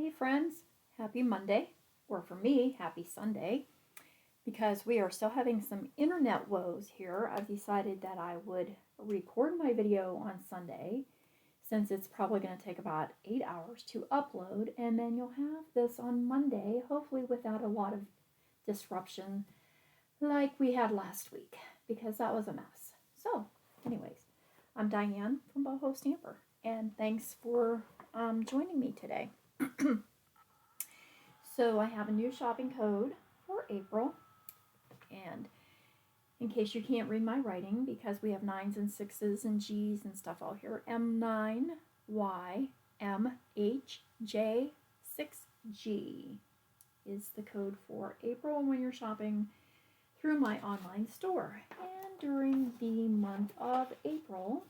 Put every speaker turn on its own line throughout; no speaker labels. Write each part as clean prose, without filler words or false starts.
Hey friends, happy Monday, or for me, happy Sunday, because we are still having some internet woes here. I've decided that I would record my video on Sunday, since it's probably going to take about 8 hours to upload, and then you'll have this on Monday, hopefully without a lot of disruption like we had last week, because that was a mess. So, anyways, I'm Diane from Boho Stamper, and thanks for joining me today. So I have a new shopping code for April, and in case you can't read my writing, because we have 9s and 6s and G's and stuff all here, M9YMHJ6G is the code for April when you're shopping through my online store. And during the month of April,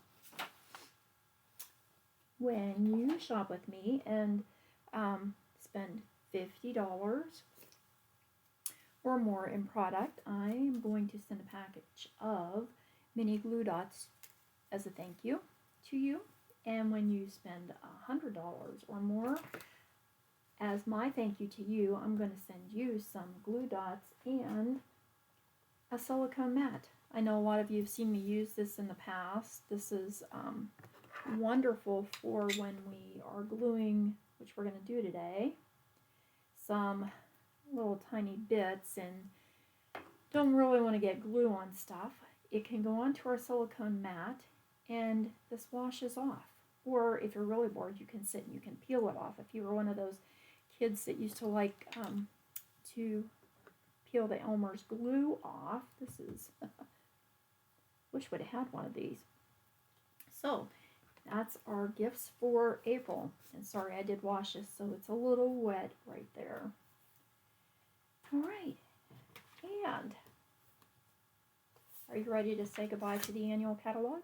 when you shop with me and spend $50 or more in product, I am going to send a package of mini glue dots as a thank you to you. And when you spend $100 or more as my thank you to you, I'm going to send you some glue dots and a silicone mat. I know a lot of you have seen me use this in the past. This is wonderful for when we are gluing, which we're going to do today, some little tiny bits and don't really want to get glue on stuff. It can go onto our silicone mat and this washes off. Or if you're really bored, you can sit and you can peel it off. If you were one of those kids that used to like to peel the Elmer's glue off, this is wish would have had one of these. So that's our gifts for April. And sorry, I did wash this, so it's a little wet right there. All right. And are you ready to say goodbye to the annual catalog?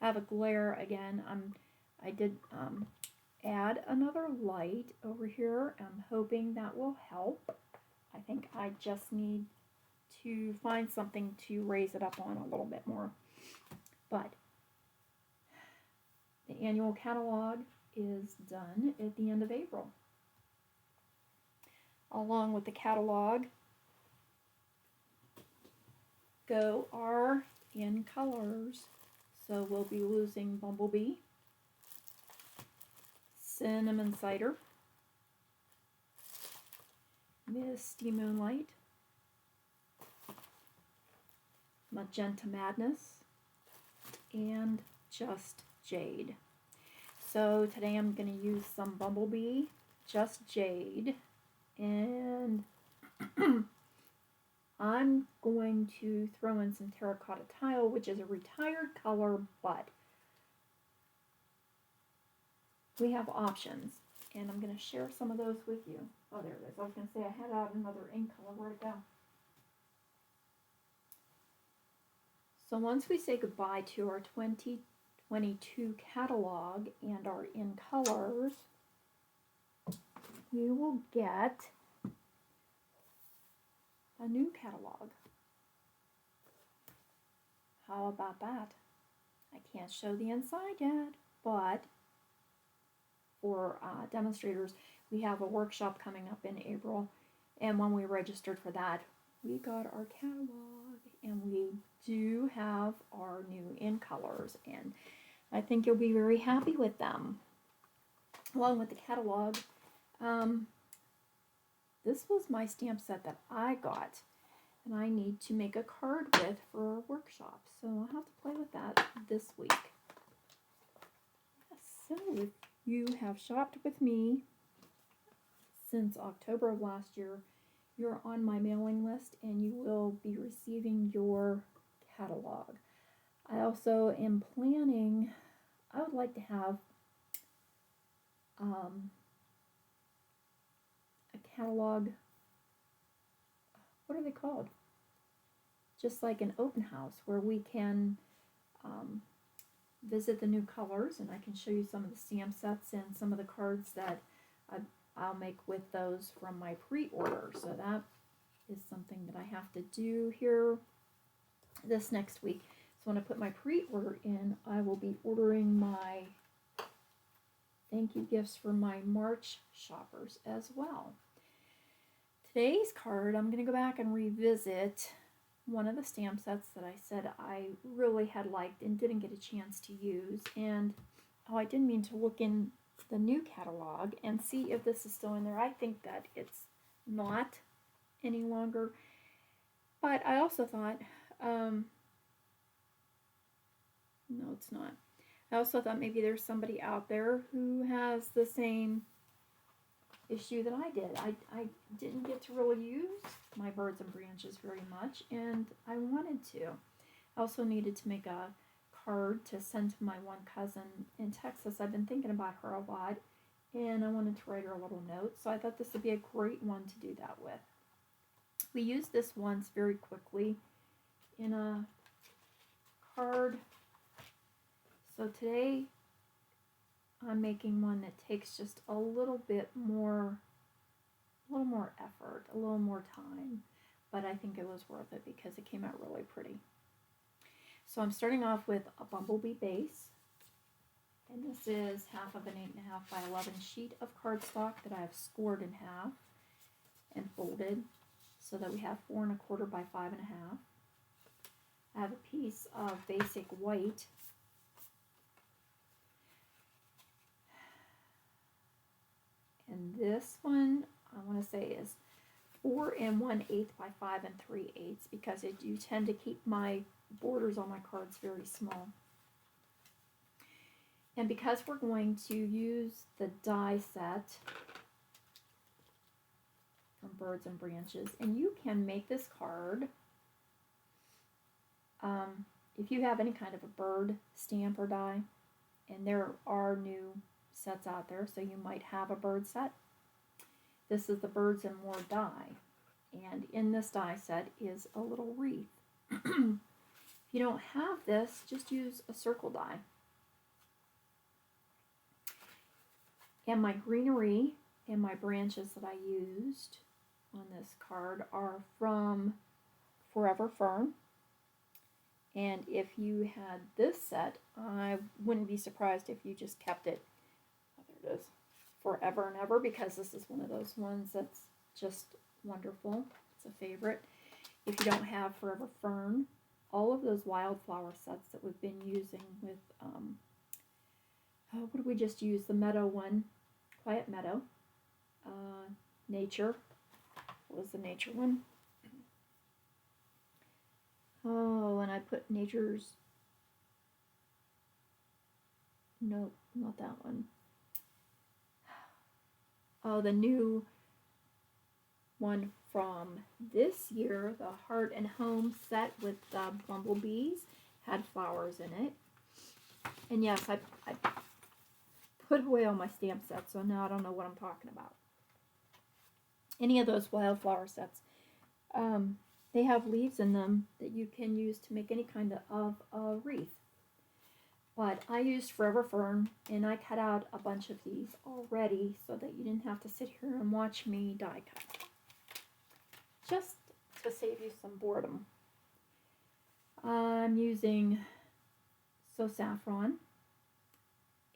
I have a glare again. I did add another light over here. I'm hoping that will help. I think I just need to find something to raise it up on a little bit more. But the annual catalog is done at the end of April. Along with the catalog go our in colors. So we'll be losing Bumblebee, Cinnamon Cider, Misty Moonlight, Magenta Madness, and just Jade. So today I'm going to use some Bumblebee, just Jade, and I'm going to throw in some Terracotta tile, which is a retired color, but we have options, and I'm going to share some of those with you. Oh, there it is. I was going to say I had out another ink color. Where'd it go? So once we say goodbye to our 2022 catalog and our in colors, we will get a new catalog. How about that? I can't show the inside yet, but for demonstrators, we have a workshop coming up in April, and when we registered for that, we got our catalog, and we do have our new in colors, and I think you'll be very happy with them. Along with the catalog, this was my stamp set that I got, and I need to make a card with for a workshop, so I'll have to play with that this week. So if you have shopped with me since October of last year, you're on my mailing list and you will be receiving your catalog. I also am planning, I would like to have a catalog, what are they called? Just like an open house where we can visit the new colors, and I can show you some of the stamp sets and some of the cards that I'll make with those from my pre-order. So that is something that I have to do here this next week. So when I put my pre-order in, I will be ordering my thank you gifts for my March shoppers as well. Today's card, I'm going to go back and revisit one of the stamp sets that I said I really had liked and didn't get a chance to use. And, oh, I didn't mean to look in the new catalog and see if this is still in there. I think that it's not any longer. But I also thought, no, it's not. I also thought maybe there's somebody out there who has the same issue that I did. I didn't get to really use my birds and branches very much, and I wanted to. I also needed to make a card to send to my one cousin in Texas. I've been thinking about her a lot, and I wanted to write her a little note, so I thought this would be a great one to do that with. We used this once very quickly in a card. So today I'm making one that takes just a little more effort, a little more time, but I think it was worth it because it came out really pretty. So I'm starting off with a Bumblebee Base, and this is half of an 8.5 by 11 sheet of cardstock that I have scored in half and folded so that we have 4 1/4 by 5.5. I have a piece of basic white. And this one, I want to say, is 4 1/8 by 5 3/8 because you tend to keep my borders on my cards very small. And because we're going to use the die set from Birds and Branches, and you can make this card if you have any kind of a bird stamp or die, and there are new sets out there, so you might have a bird set. This is the Birds and More die, and in this die set is a little wreath. If you don't have this, just use a circle die. And my greenery and my branches that I used on this card are from Forever Fern. And if you had this set, I wouldn't be surprised if you just kept it, oh, there it is, forever and ever, because this is one of those ones that's just wonderful. It's a favorite. If you don't have Forever Fern, all of those wildflower sets that we've been using with, what did we just use? The Meadow one, Quiet Meadow, Nature. What was the Nature one? Oh, and I put Nature's, no, not that one. Oh, the new one from this year, the Heart and Home set with the bumblebees, had flowers in it. And yes, I put away all my stamp sets, so now I don't know what I'm talking about. Any of those wildflower sets. They have leaves in them that you can use to make any kind of a wreath. But I used Forever Fern, and I cut out a bunch of these already so that you didn't have to sit here and watch me die cut. Just to save you some boredom. I'm using Saffron,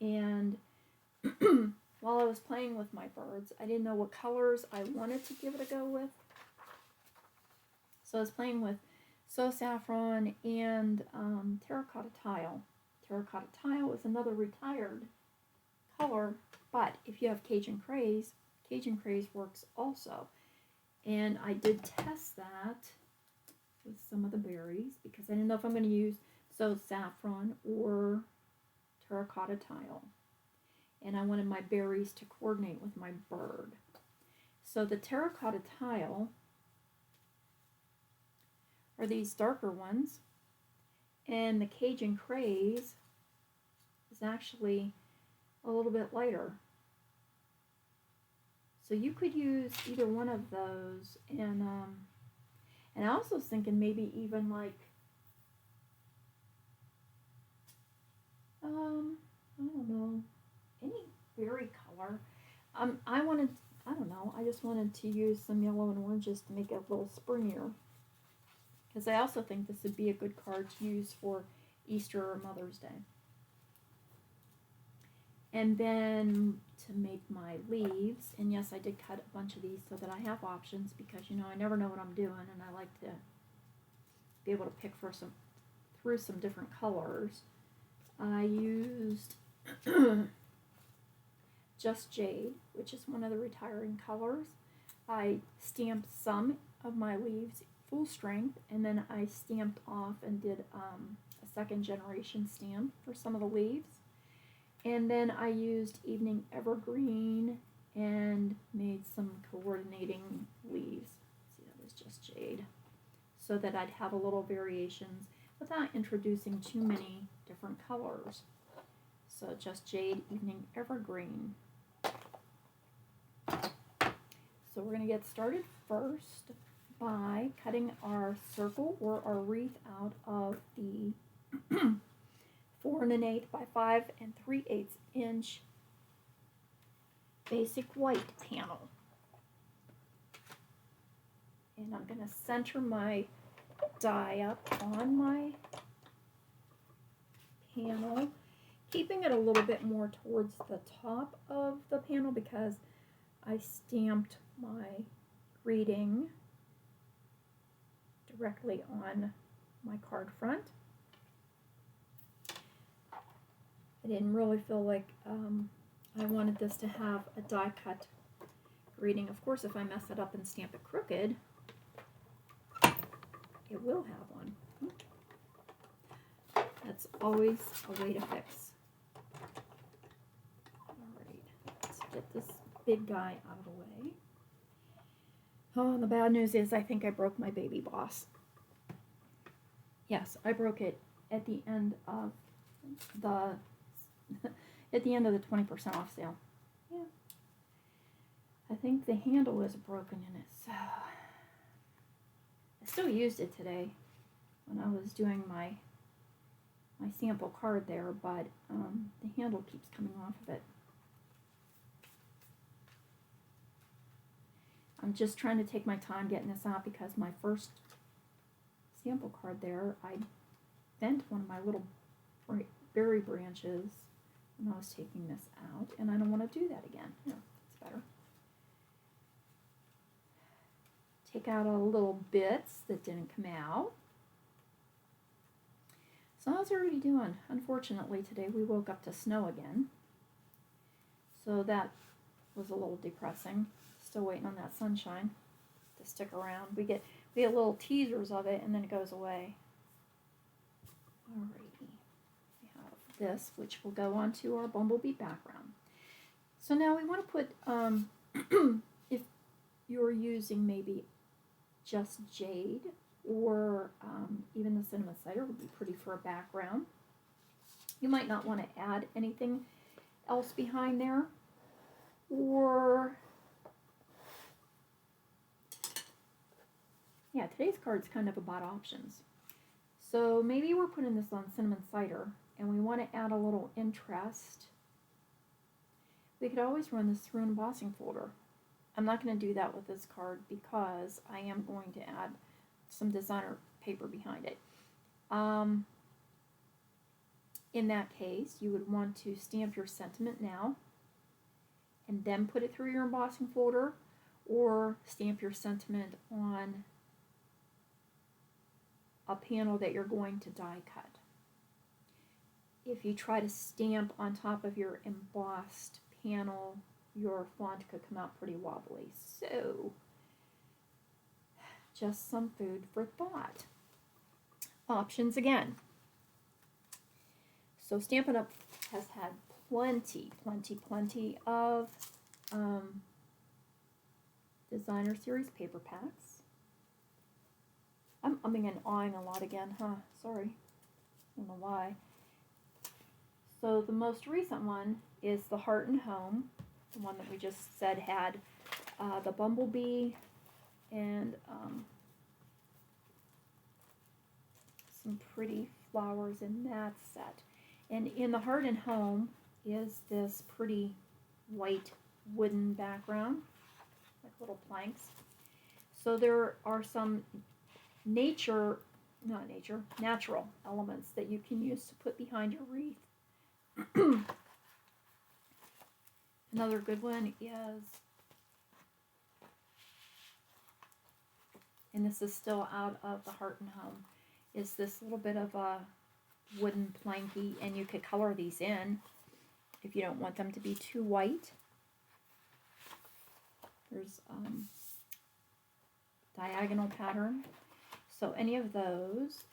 and while I was playing with my birds, I didn't know what colors I wanted to give it a go with. So I was playing with Saffron and Terracotta Tile. Terracotta Tile is another retired color, but if you have Cajun Craze works also. And I did test that with some of the berries because I didn't know if I'm going to use Saffron or Terracotta Tile. And I wanted my berries to coordinate with my bird. So the Terracotta Tile are these darker ones, and the Cajun Craze is actually a little bit lighter. So you could use either one of those, and I also was thinking maybe even like I don't know, any berry color. I just wanted to use some yellow and oranges to make it a little springier. Because I also think this would be a good card to use for Easter or Mother's Day. And then to make my leaves, and yes, I did cut a bunch of these so that I have options, because, you know, I never know what I'm doing, and I like to be able to pick through some different colors. I used Just Jade, which is one of the retiring colors. I stamped some of my leaves full strength, and then I stamped off and did a second generation stamp for some of the leaves. And then I used Evening Evergreen and made some coordinating leaves. See, that was Just Jade. So that I'd have a little variations without introducing too many different colors. So Just Jade, Evening Evergreen. So we're going to get started first by cutting our circle or our wreath out of the 4 1/8 by 5 3/8 inch basic white panel. And I'm going to center my die up on my panel, keeping it a little bit more towards the top of the panel because I stamped my greeting directly on my card front. I didn't really feel like I wanted this to have a die cut greeting. Of course, if I mess it up and stamp it crooked, it will have one. That's always a way to fix. Alright, let's get this big guy out of the way. Oh, and the bad news is I think I broke my baby boss. Yes, I broke it at the end of the 20% off sale. Yeah. I think the handle is broken in it, so I still used it today when I was doing my sample card there, but the handle keeps coming off of it. I'm just trying to take my time getting this out because my first sample card there, I bent one of my little berry branches when I was taking this out, and I don't want to do that again. Here, it's better. Take out all the little bits that didn't come out. So how's everybody doing? Unfortunately, today we woke up to snow again. So that was a little depressing. Still waiting on that sunshine to stick around. We get little teasers of it, and then it goes away. Alrighty. We have this, which will go onto our Bumblebee background. So now we want to put, if you're using maybe Just Jade, or even the cinnamon cider would be pretty for a background. You might not want to add anything else behind there, or yeah, today's card's kind of about options. So maybe we're putting this on cinnamon cider and we want to add a little interest. We could always run this through an embossing folder. I'm not going to do that with this card because I am going to add some designer paper behind it. In that case, you would want to stamp your sentiment now and then put it through your embossing folder, or stamp your sentiment on a panel that you're going to die cut. If you try to stamp on top of your embossed panel, your font could come out pretty wobbly. So, just some food for thought. Options again. So Stampin' Up! Has had plenty of designer series paper packs. I'm umming and awing a lot again, huh? Sorry. I don't know why. So the most recent one is the Heart and Home, the one that we just said had the Bumblebee and some pretty flowers in that set. And in the Heart and Home is this pretty white wooden background, like little planks. So there are some natural elements that you can use to put behind your wreath. Another good one is, and this is still out of the Heart and Home, is this little bit of a wooden planky, and you could color these in if you don't want them to be too white. There's diagonal pattern. So any of those,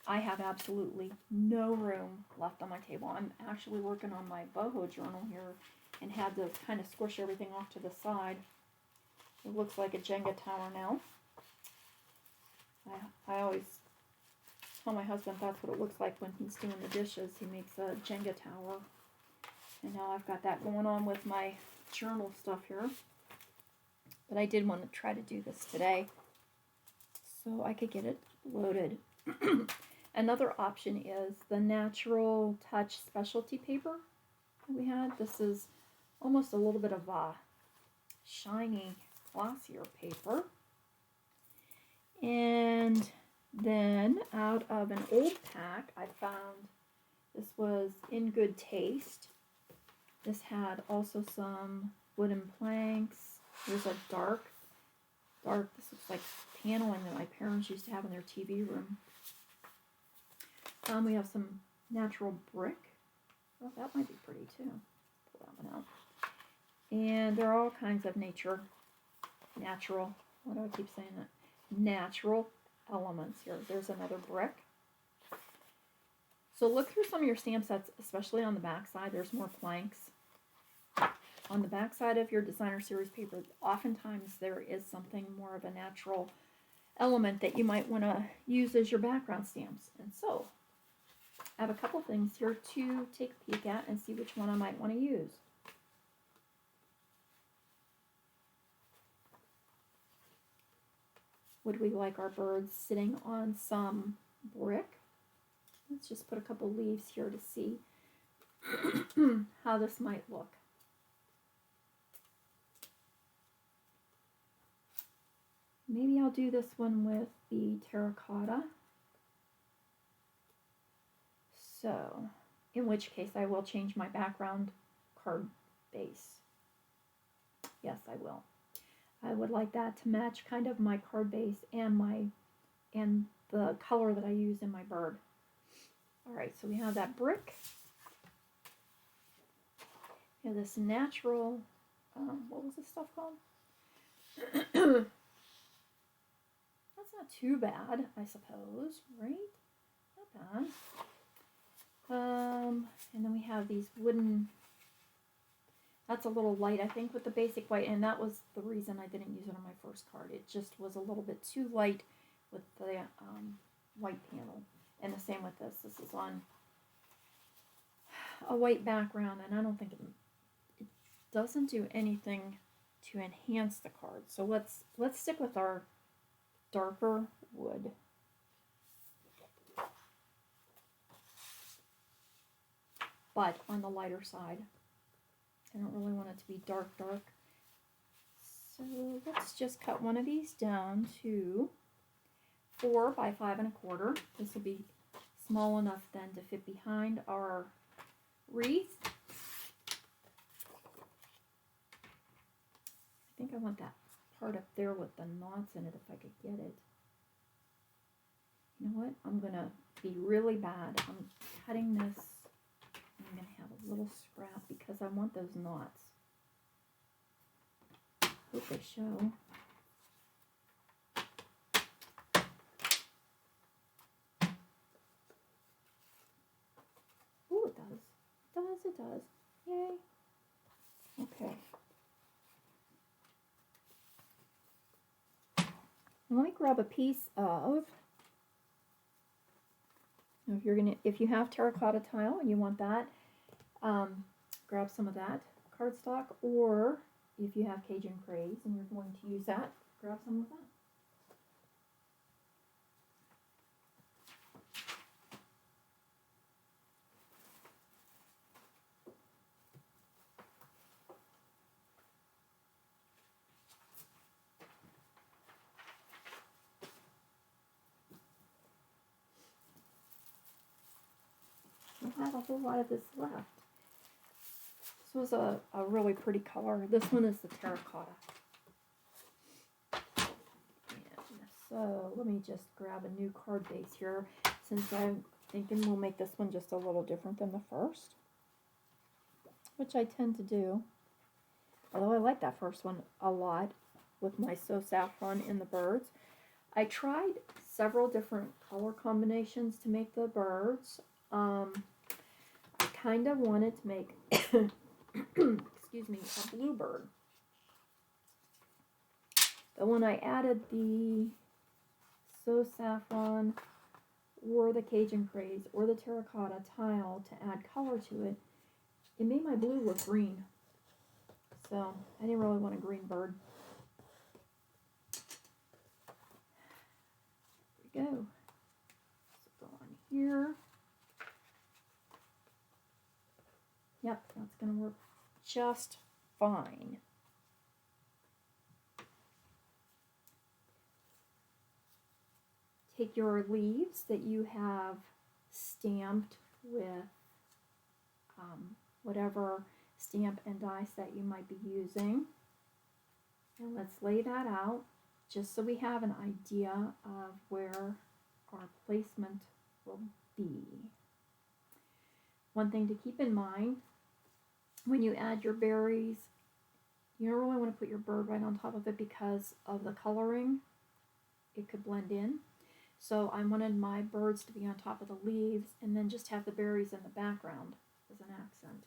I have absolutely no room left on my table. I'm actually working on my boho journal here and had to kind of squish everything off to the side. It looks like a Jenga tower now. I always tell my husband that's what it looks like when he's doing the dishes. He makes a Jenga tower. And now I've got that going on with my journal stuff here. But I did want to try to do this today so I could get it loaded. Another option is the Natural Touch specialty paper that we had. This is almost a little bit of a shiny, glossier paper. And then out of an old pack, I found this was In Good Taste. This had also some wooden planks. There's a dark, this looks like paneling that my parents used to have in their TV room. We have some natural brick. Well, that might be pretty too. Pull that one out. And there are all kinds of natural, why do I keep saying that? Natural elements here. There's another brick. So look through some of your stamp sets, especially on the back side. There's more planks. On the back side of your designer series paper, oftentimes there is something more of a natural element that you might want to use as your background stamps. And so I have a couple things here to take a peek at and see which one I might want to use. Would we like our birds sitting on some brick? Let's just put a couple leaves here to see how this might look. Maybe I'll do this one with the terracotta. So, in which case I will change my background card base. Yes, I will. I would like that to match kind of my card base and the color that I use in my bird. All right, so we have that brick. We have this natural, what was this stuff called? That's not too bad, I suppose, right? Not bad. And then we have these wooden, that's a little light, I think, with the basic white, and that was the reason I didn't use it on my first card. It just was a little bit too light with the white panel. And the same with this. This is on a white background, and I don't think it doesn't do anything to enhance the card. So let's stick with our darker wood. But on the lighter side. I don't really want it to be dark. So let's just cut one of these down to 4 by 5 1/4. This will be small enough then to fit behind our wreath. I think I want that part up there with the knots in it if I could get it. You know what? I'm going to be really bad. I'm cutting this. I'm going to have a little scrap because I want those knots. Hope they show. Ooh, it does. It does. Yay. Okay. Let me grab a piece of, if you have terracotta tile and you want that, grab some of that cardstock, or if you have Cajun Craze and you're going to use that, grab some of that. I don't have a whole lot of this left. This was a really pretty color. This one is the Terracotta. And so let me just grab a new card base here, since I'm thinking we'll make this one just a little different than the first, which I tend to do. Although I like that first one a lot with my Saffron in the birds. I tried several different color combinations to make the birds. I kind of wanted to make, excuse me, a bluebird. But when I added the Saffron or the Cajun Craze or the Terracotta tile to add color to it, it made my blue look green. So I didn't really want a green bird. There we go. So go on here. Yep, that's going to work just fine. Take your leaves that you have stamped with whatever stamp and die set you might be using, and let's lay that out just so we have an idea of where our placement will be. One thing to keep in mind when you add your berries, you don't really want to put your bird right on top of it because of the coloring. It could blend in. So I wanted my birds to be on top of the leaves and then just have the berries in the background as an accent.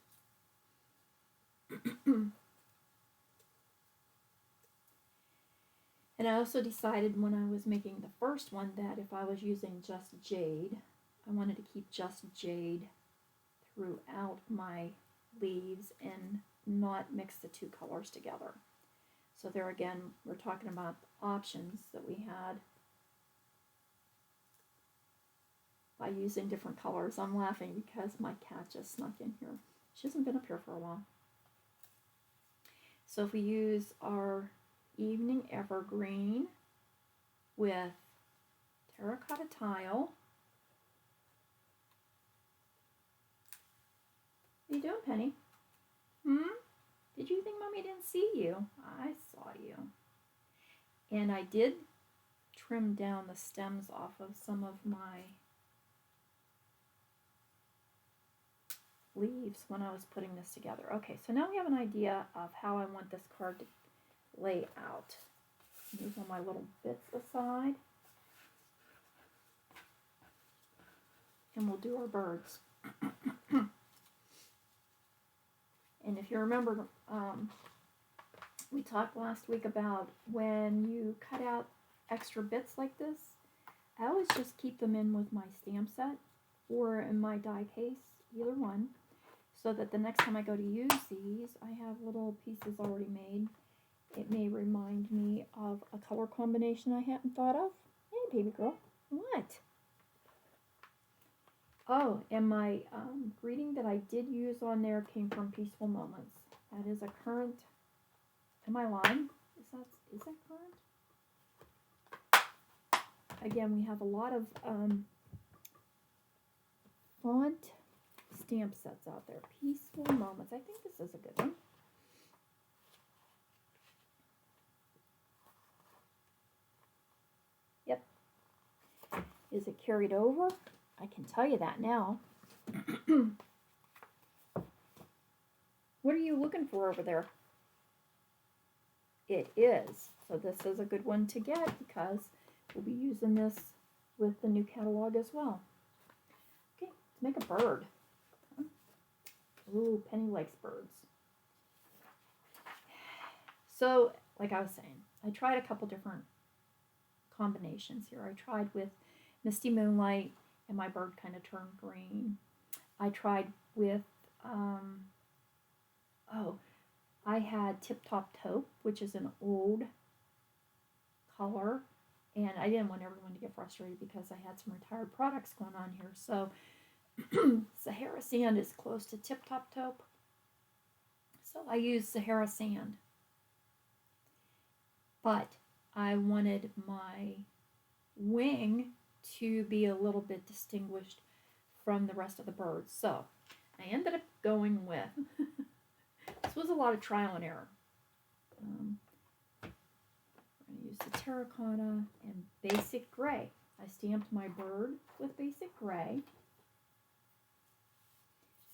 And I also decided when I was making the first one that if I was using just Jade, I wanted to keep just Jade throughout my leaves and not mix the two colors together. So there again, we're talking about options that we had by using different colors. I'm laughing because my cat just snuck in here. She hasn't been up here for a while. So if we use our Evening Evergreen with Terracotta tile. What are you doing, Penny? Did you think Mommy didn't see you? I saw you. And I did trim down the stems off of some of my leaves when I was putting this together. Okay, so now we have an idea of how I want this card to lay out. Move all my little bits aside. And we'll do our birds. And if you remember, we talked last week about when you cut out extra bits like this, I always just keep them in with my stamp set or in my die case, either one, so that the next time I go to use these, I have little pieces already made. It may remind me of a color combination I hadn't thought of. Hey, baby girl. What? Oh, and my greeting that I did use on there came from Peaceful Moments. That is a current. Am I lying? Is that current? Again, we have a lot of font stamp sets out there. Peaceful Moments. I think this is a good one. Yep. Is it carried over? I can tell you that now. What are you looking for over there? It is. So this is a good one to get because we'll be using this with the new catalog as well. Okay, let's make a bird. Ooh, Penny likes birds. So, like I was saying, I tried a couple different combinations here. I tried with Misty Moonlight, and my bird kind of turned green. I tried with, I had Tip Top Taupe, which is an old color, and I didn't want everyone to get frustrated because I had some retired products going on here. So Sahara Sand is close to Tip Top Taupe, so I used Sahara Sand. But I wanted my wing to be a little bit distinguished from the rest of the birds. So I ended up going with was a lot of trial and error. I'm going to use the Terracotta and Basic Gray. I stamped my bird with Basic Gray.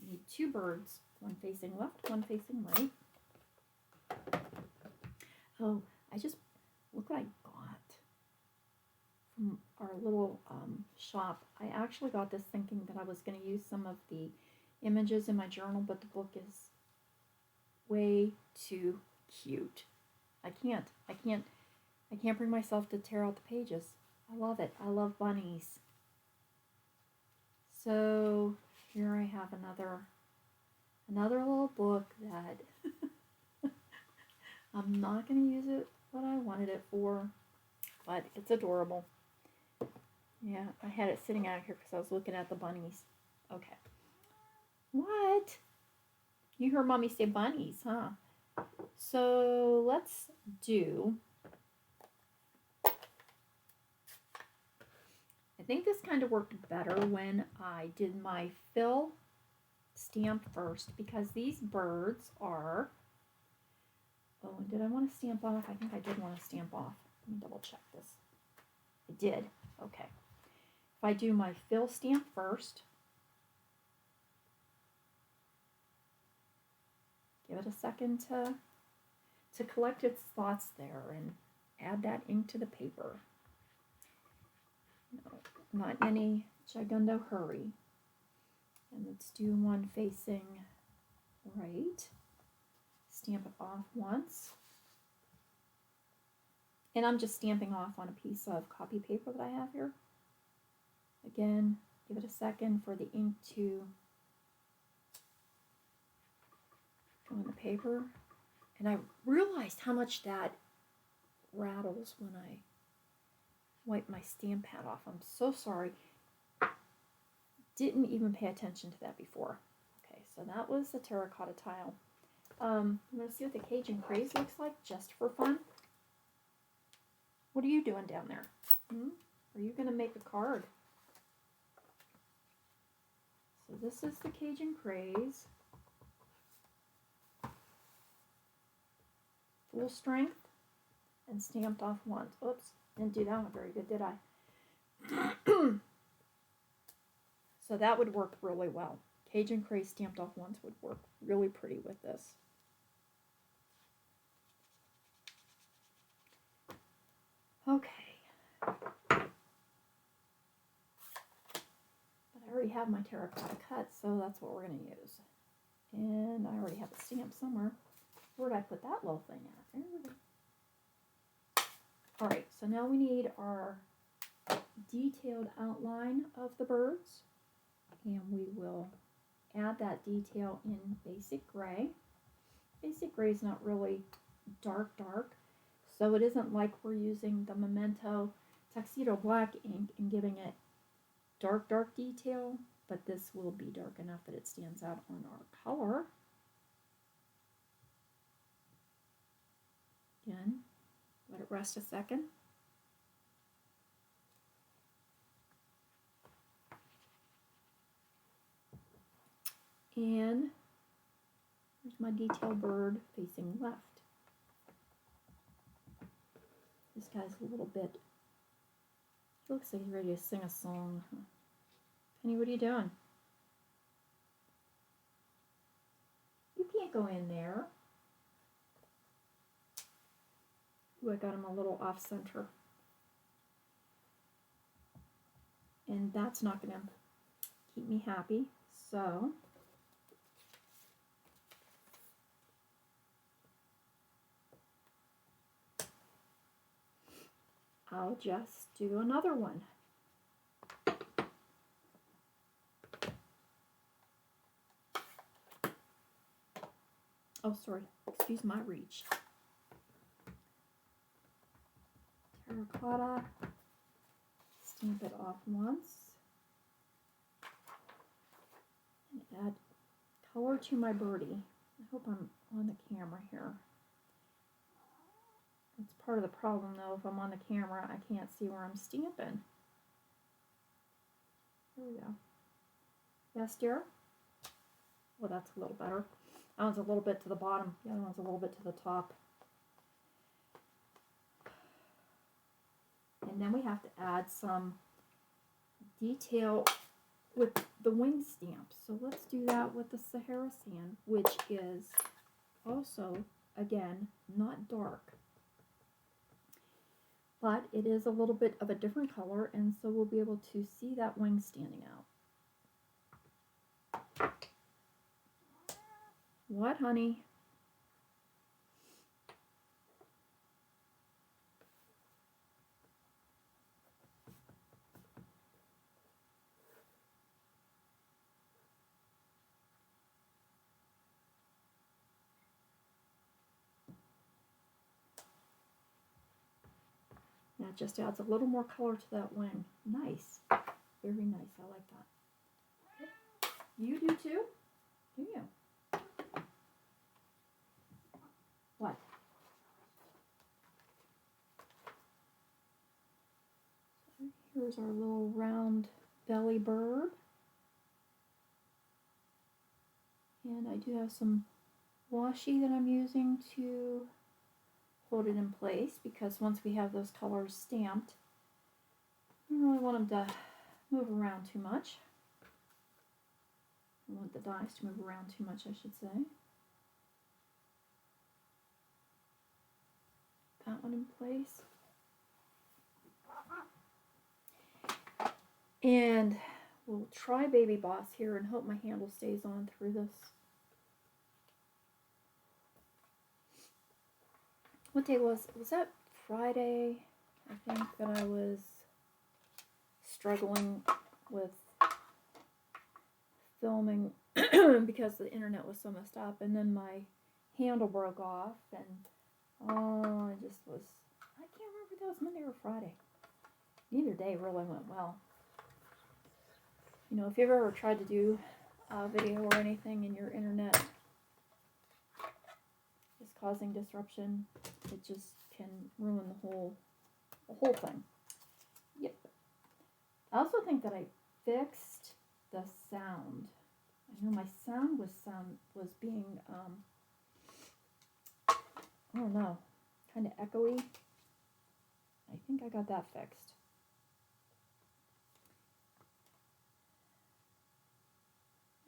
You need two birds, one facing left, one facing right. Oh, look what I got from our little shop. I actually got this thinking that I was going to use some of the images in my journal, but the book is way too cute. I can't bring myself to tear out the pages. I love it. I love bunnies. So here I have another little book that I'm not going to use it what I wanted it for, but it's adorable. Yeah, I had it sitting out here because I was looking at the bunnies. Okay. What? You heard Mommy say bunnies, huh? So let's do... I think this kind of worked better when I did my fill stamp first, because these birds are... Oh, and did I want to stamp off? I think I did want to stamp off. Let me double check this. I did. Okay. If I do my fill stamp first, give it a second to collect its thoughts there and add that ink to the paper. No, not in any gigundo hurry. And let's do one facing right. Stamp it off once. And I'm just stamping off on a piece of copy paper that I have here. Again, give it a second for the ink to go on the paper. And I realized how much that rattles when I wipe my stamp pad off. I'm so sorry. Didn't even pay attention to that before. Okay, so that was the terracotta tile. I'm going to see what the Cajun Craze looks like, just for fun. What are you doing down there? Are you going to make a card? So this is the Cajun Craze. Full strength and stamped off once. Oops, didn't do that one very good, did I? So that would work really well. Cajun Craze stamped off once would work really pretty with this. Okay. But I already have my terracotta cut, so that's what we're going to use. And I already have a stamp somewhere. Where did I put that little thing at? There we go. Alright, so now we need our detailed outline of the birds. And we will add that detail in Basic Gray. Basic Gray is not really dark, so it isn't like we're using the Memento Tuxedo Black ink and giving it dark detail, but this will be dark enough that it stands out on our color. Again, let it rest a second. And here's my detail bird facing left. This guy's a little bit, he looks like he's ready to sing a song. Penny, what are you doing? You can't go in there. Ooh, I got him a little off center. And that's not going to keep me happy, so I'll just do another one. Oh, sorry. Excuse my reach. Terracotta. Stamp it off once. And add color to my birdie. I hope I'm on the camera here. It's part of the problem, though. If I'm on the camera, I can't see where I'm stamping. There we go. Yes, dear? Well, that's a little better. That one's a little bit to the bottom. The other one's a little bit to the top. And then we have to add some detail with the wing stamps. So let's do that with the Sahara sand, which is also, again, not dark. But it is a little bit of a different color, and so we'll be able to see that wing standing out. What, honey? That just adds a little more color to that wing. Nice. Very nice. I like that. You do too? Do you? What? Here's our little round belly bird. And I do have some washi that I'm using to hold it in place, because once we have those colors stamped, I don't really want them to move around too much. I want the dies to move around too much, I should say. That one in place. And we'll try Baby Boss here and hope my handle stays on through this. What day was that Friday? I think that I was struggling with filming because the internet was so messed up, and then my handle broke off, and I just was, I can't remember if that was Monday or Friday. Neither day really went well. You know, if you've ever tried to do a video or anything and your internet is causing disruption, it just can ruin the whole thing. Yep. I also think that I fixed the sound. I know my sound was being I don't know, kind of echoey. I think I got that fixed.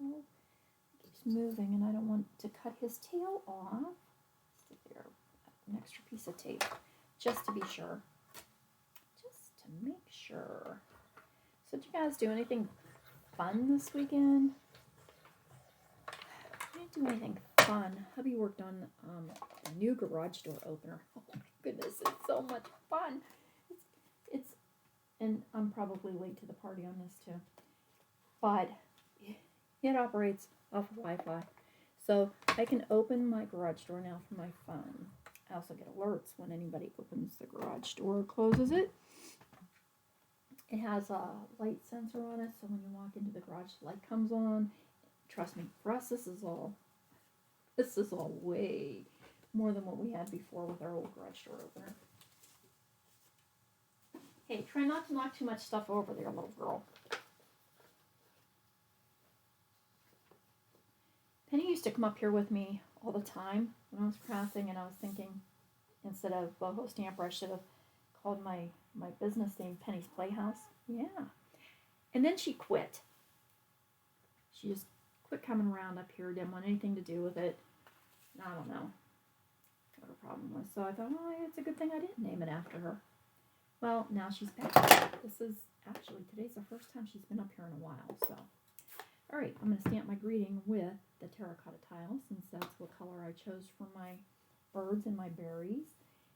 Oh, it keeps moving, and I don't want to cut his tail off. Stick there, an extra piece of tape, just to be sure. Just to make sure. So did you guys do anything fun this weekend? I didn't do anything fun. Hubby worked on a new garage door opener. Oh my goodness, it's so much fun. It's and I'm probably late to the party on this too. But it operates off of Wi-Fi. So I can open my garage door now from my phone. I also get alerts when anybody opens the garage door or closes it. It has a light sensor on it, so when you walk into the garage, the light comes on. Trust me, for us, this is all way more than what we had before with our old garage door opener. Hey, try not to knock too much stuff over there, little girl. Penny used to come up here with me all the time when I was crafting, and I was thinking, instead of boho stamper, I should have called my business name Penny's Playhouse. Yeah. And then she quit. She just quit coming around up here, didn't want anything to do with it. I don't know what her problem was. So I thought, well, it's a good thing I didn't name it after her. Well, now she's back. Today's the first time she's been up here in a while, so. All right, I'm going to stamp my greeting with the terracotta tile, since that's what color I chose for my birds and my berries.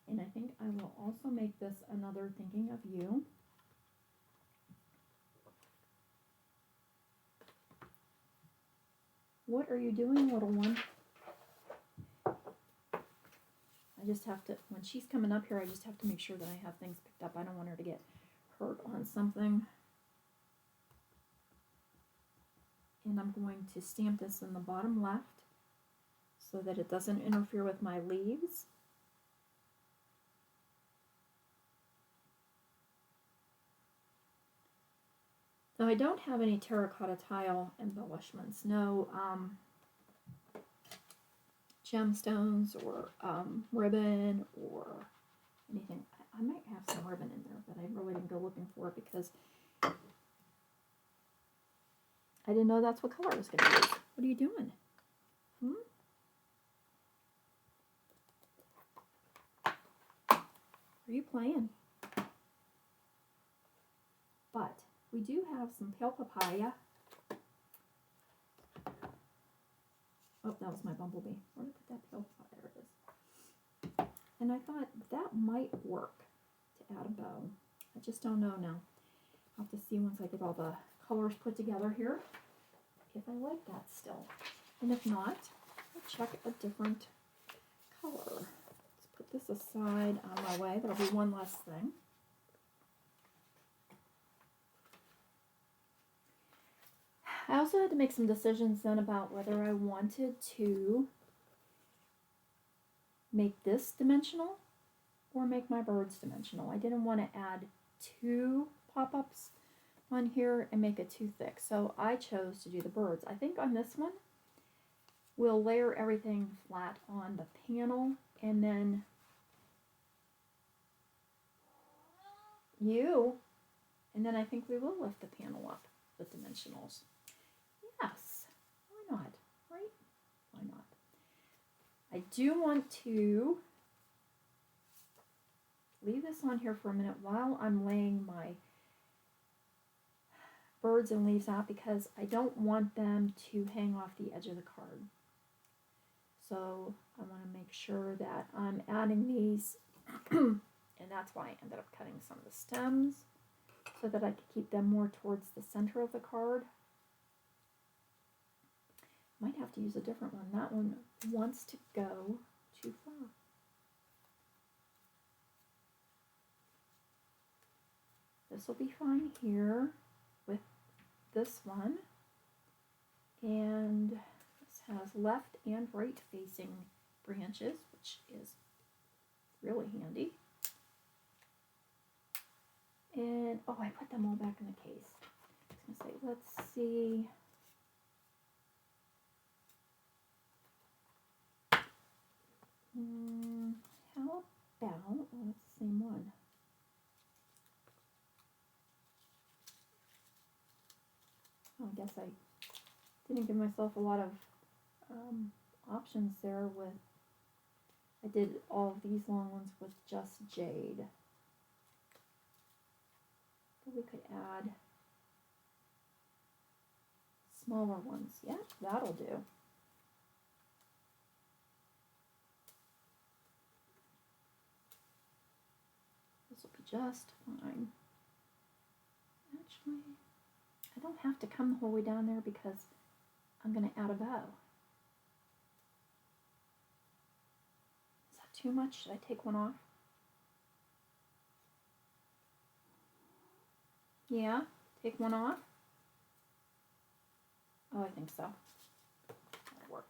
And I think I will also make this another thinking of you. What are you doing, little one? I just have to, when she's coming up here, I just have to make sure that I have things picked up. I don't want her to get hurt on something. And I'm going to stamp this in the bottom left so that it doesn't interfere with my leaves. Now I don't have any terracotta tile embellishments. No gemstones or ribbon or anything. I might have some ribbon in there, but I really didn't go looking for it because I didn't know that's what color I was going to use. What are you doing? Are you playing? But we do have some pale papaya. Oh, that was my bumblebee. Where did I put that pale papaya? There it is. And I thought that might work to add a bow. I just don't know now. I'll have to see once I get all the colors put together here if I like that still. And if not, I'll check a different color. Let's put this aside on my way. That'll be one less thing. I also had to make some decisions then about whether I wanted to make this dimensional or make my birds dimensional. I didn't want to add two pop-ups on here and make it too thick, so I chose to do the birds. I think on this one, we'll layer everything flat on the panel and then I think we will lift the panel up with dimensionals. Yes, why not, right? Why not? I do want to leave this on here for a minute while I'm laying my birds and leaves out because I don't want them to hang off the edge of the card. So I want to make sure that I'm adding these, and that's why I ended up cutting some of the stems so that I could keep them more towards the center of the card. Might have to use a different one. That one wants to go too far. This will be fine here with this one. And this has left and right facing branches, which is really handy. And, oh, I put them all back in the case. I was going to say, let's see. How about, oh, it's the same one. Oh, I guess I didn't give myself a lot of options there with, I did all of these long ones with just Jade. But we could add smaller ones. Yeah, that'll do. This will be just fine. Actually, I don't have to come the whole way down there because I'm going to add a bow. Is that too much? Should I take one off? Yeah, take one off. Oh, I think so. That'll work.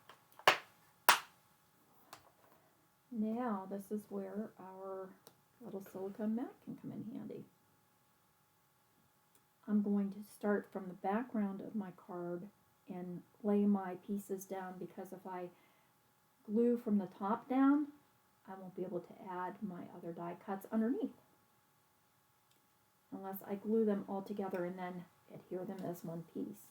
Now, this is where our little silicone mat can come in handy. I'm going to start from the background of my card and lay my pieces down because if I glue from the top down, I won't be able to add my other die cuts underneath. Unless I glue them all together and then adhere them as one piece.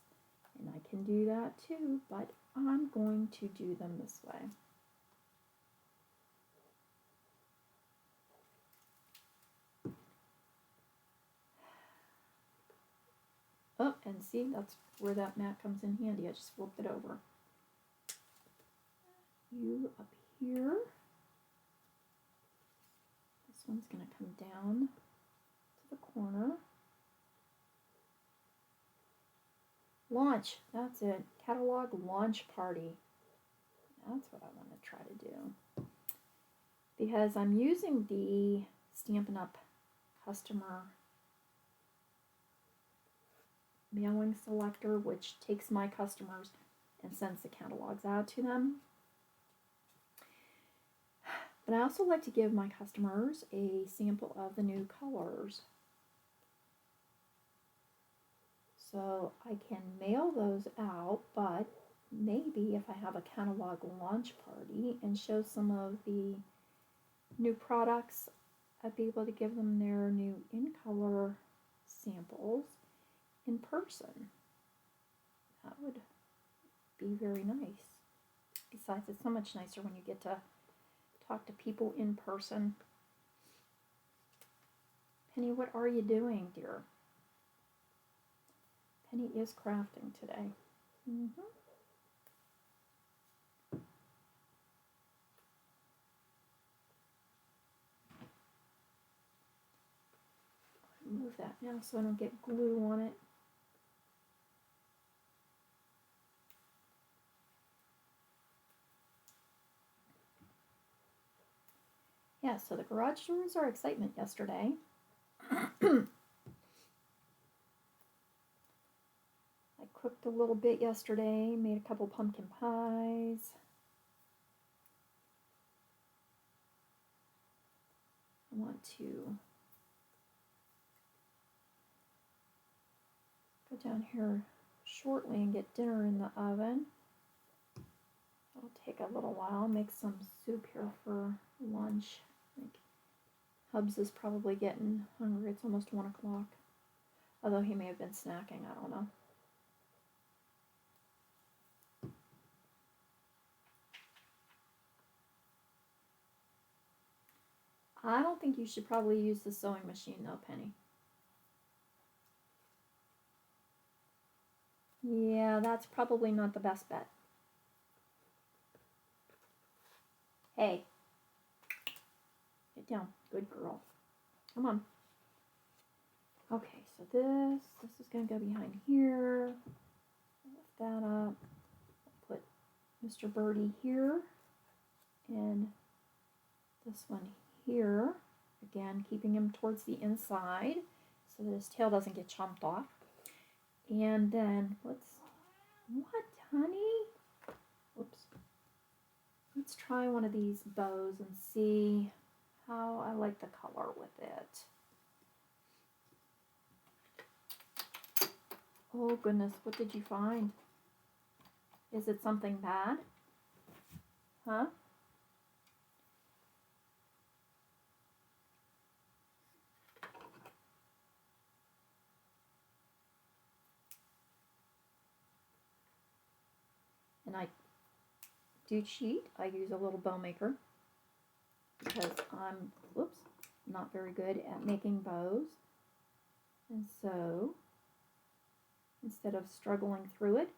And I can do that too, but I'm going to do them this way. Oh, and see, that's where that mat comes in handy. I just flipped it over. You up here. This one's going to come down to the corner. Launch, that's it. Catalog launch party. That's what I want to try to do. Because I'm using the Stampin' Up! Customer mailing selector, which takes my customers and sends the catalogs out to them. But I also like to give my customers a sample of the new colors. So I can mail those out, but maybe if I have a catalog launch party and show some of the new products, I'd be able to give them their new in-color samples in person. That would be very nice. Besides, it's so much nicer when you get to talk to people in person. Penny, what are you doing, dear? Penny is crafting today. Move that now so I don't get glue on it. Yeah, so the garage doors are excitement yesterday. I cooked a little bit yesterday, made a couple pumpkin pies. I want to go down here shortly and get dinner in the oven. It'll take a little while. Make some soup here for lunch. I think Hubs is probably getting hungry. It's almost 1 o'clock. Although he may have been snacking. I don't know. I don't think you should probably use the sewing machine though, Penny. Yeah, that's probably not the best bet. Hey. Get down. Good girl. Come on. Okay, so this is going to go behind here. Lift that up. Put Mr. Birdie here. And this one here. Again, keeping him towards the inside so that his tail doesn't get chomped off. And then what, honey? Whoops. Let's try one of these bows and see how I like the color with it. Oh goodness, what did you find? Is it something bad? Huh? And I do cheat. I use a little bow maker because I'm, not very good at making bows. And so, instead of struggling through it,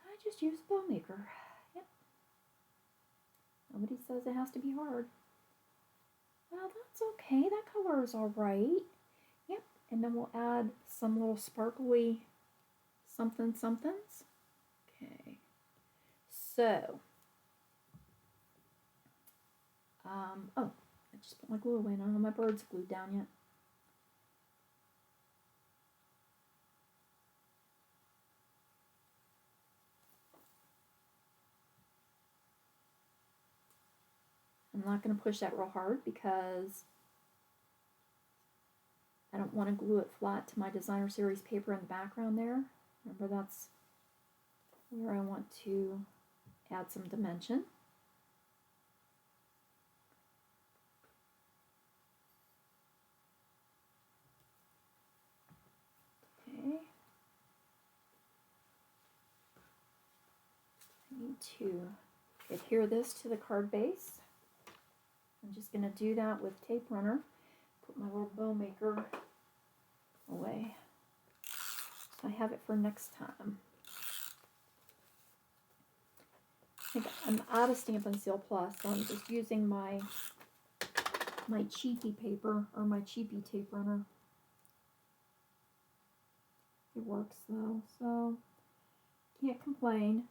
I just use a bow maker. Yep. Nobody says it has to be hard. Well, that's okay. That color is all right. Yep. And then we'll add some little sparkly somethings. Okay. So, oh, I just put my glue away. I don't have my birds glued down yet. I'm not going to push that real hard because I don't want to glue it flat to my designer series paper in the background there. Remember, that's where I want to add some dimension. Okay. I need to adhere this to the card base. I'm just going to do that with tape runner. Put my little bow maker away. So I have it for next time. I think I'm out of Stampin' Seal Plus, so I'm just using my cheapy paper or my cheapy tape runner. It works though, so can't complain.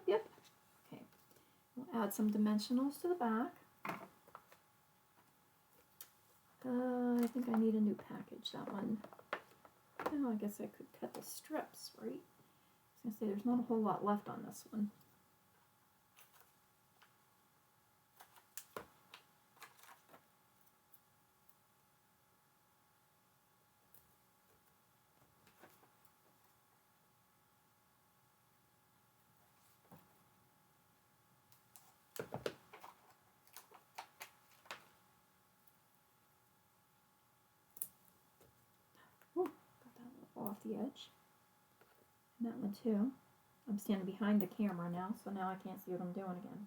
Yep. Okay, we'll add some dimensionals to the back. I think I need a new package, that one. Oh, I guess I could cut the strips, right? I was going to say, there's not a whole lot left on this one. Oh, got that little off the edge. And that one too. I'm standing behind the camera now, so now I can't see what I'm doing again.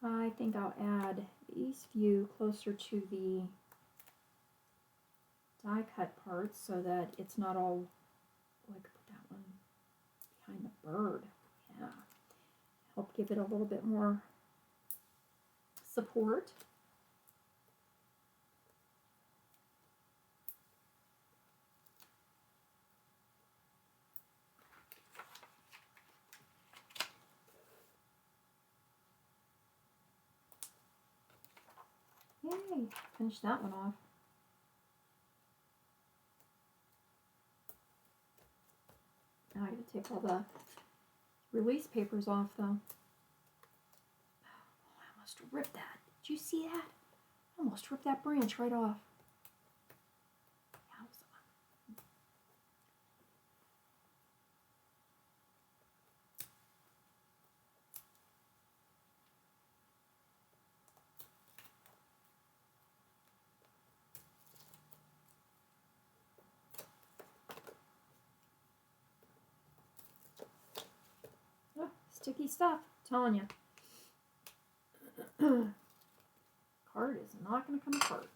I think I'll add these few closer to the die cut parts so that it's not all, oh, I could put that one behind the bird. Yeah. Help give it a little bit more support. Yay, finish that one off. Now I gotta take all the release papers off though. Oh, I almost ripped that. Did you see that? I almost ripped that branch right off. Oh, sticky stuff, I'm telling you. Card is not going to come apart.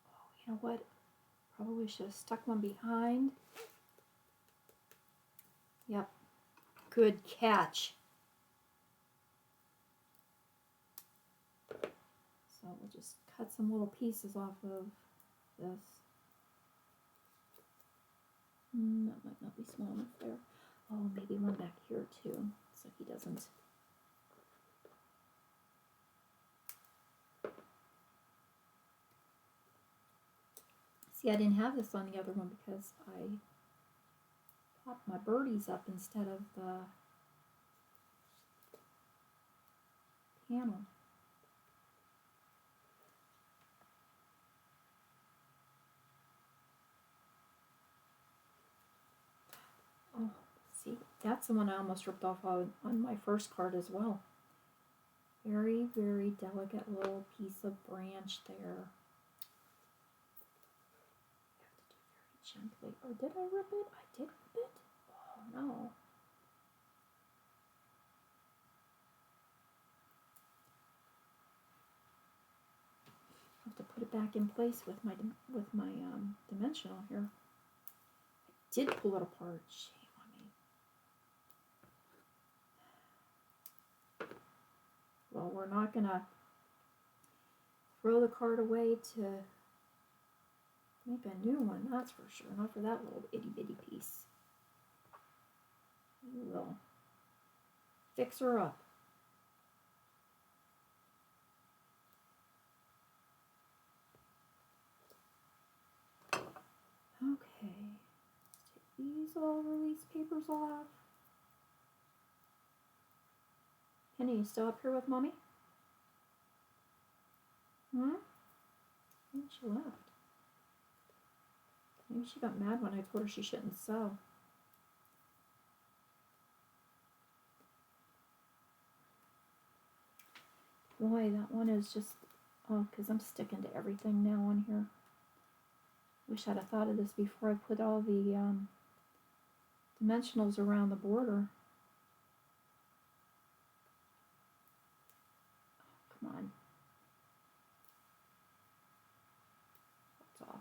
Oh, you know what? Probably should have stuck one behind. Yep. Good catch. So we'll just cut some little pieces off of this. That might not be small enough there. Oh, maybe one back here too, so he doesn't. See, I didn't have this on the other one because I popped my birdies up instead of the panel. Oh, see, that's the one I almost ripped off on my first card as well. Very, very delicate little piece of branch there. I have to do very gently. Or did I rip it? I did rip it? Oh no. I have to put it back in place with my dimensional here. I did pull it apart. Shame on me. Well, we're not gonna throw the card away to make a new one, that's for sure. Not for that little itty bitty piece. We will fix her up. Okay, let's take these all release papers off. Penny, you still up here with Mommy? Maybe she left. Maybe she got mad when I told her she shouldn't sew. Boy, that one is just, oh, because I'm sticking to everything now on here. Wish I'd have thought of this before I put all the dimensionals around the border. Oh, come on. That's off.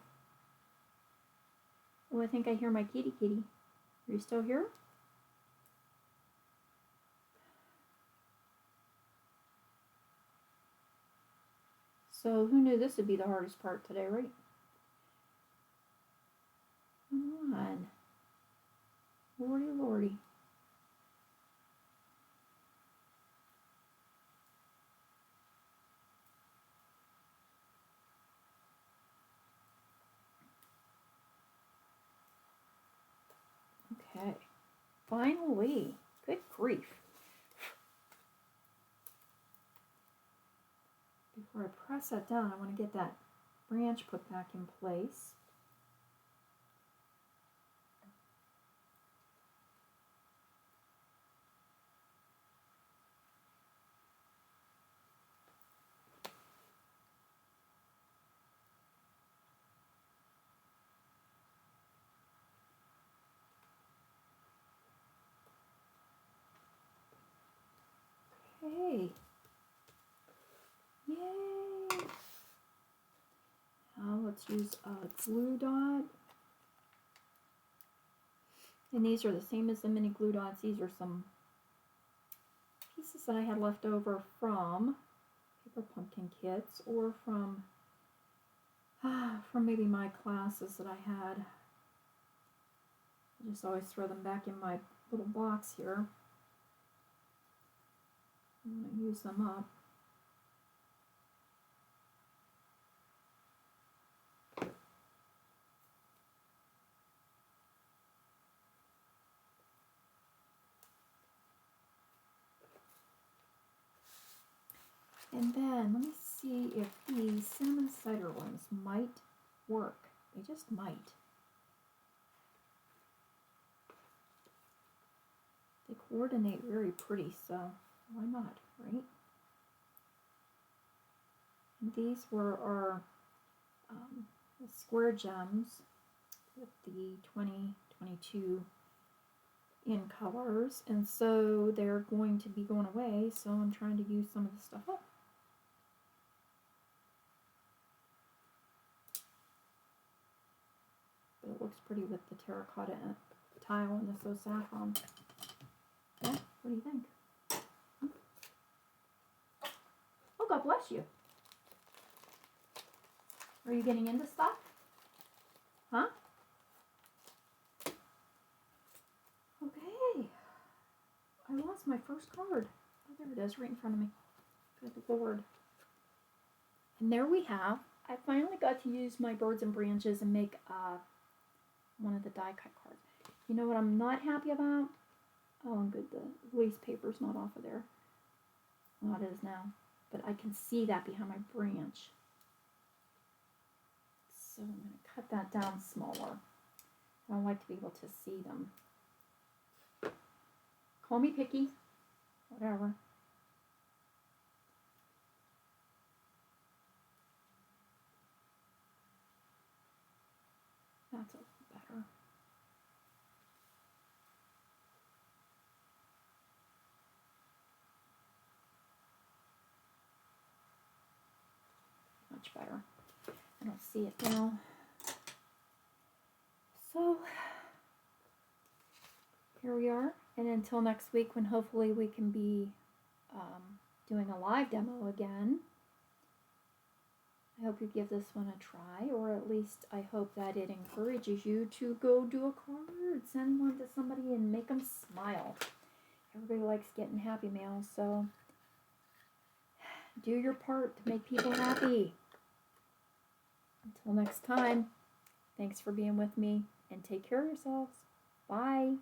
Oh, I think I hear my kitty. Are you still here? So who knew this would be the hardest part today, right? Come on. Lordy, lordy. Okay. Finally. Good grief. Before I press that down, I want to get that branch put back in place. Okay. Yay! Now let's use a glue dot. And these are the same as the mini glue dots. These are some pieces that I had left over from paper pumpkin kits or from maybe my classes that I had. I just always throw them back in my little box here. I'm going to use them up. And then, let me see if these cinnamon cider ones might work. They just might. They coordinate very pretty, so why not, right? And these were our the square gems with the 2022 in colors. And so they're going to be going away, so I'm trying to use some of the stuff up. But it looks pretty with the terracotta tile and the saffron. Yeah, what do you think? Oh, God bless you. Are you getting into stuff? Huh? Okay. I lost my first card. Oh, there it is, right in front of me. Good Lord. And there we have. I finally got to use my birds and branches and make one of the die cut cards. You know what I'm not happy about? Oh, and good, the waste paper's not off of there. Well, it is now. But I can see that behind my branch. So I'm going to cut that down smaller. I don't like to be able to see them. Call me picky. Whatever. That's a little better. Much better. I don't see it now. So, here we are. And until next week, when hopefully we can be doing a live demo again. I hope you give this one a try, or at least I hope that it encourages you to go do a card, send one to somebody and make them smile. Everybody likes getting happy mail, so do your part to make people happy. Until next time, thanks for being with me, and take care of yourselves. Bye.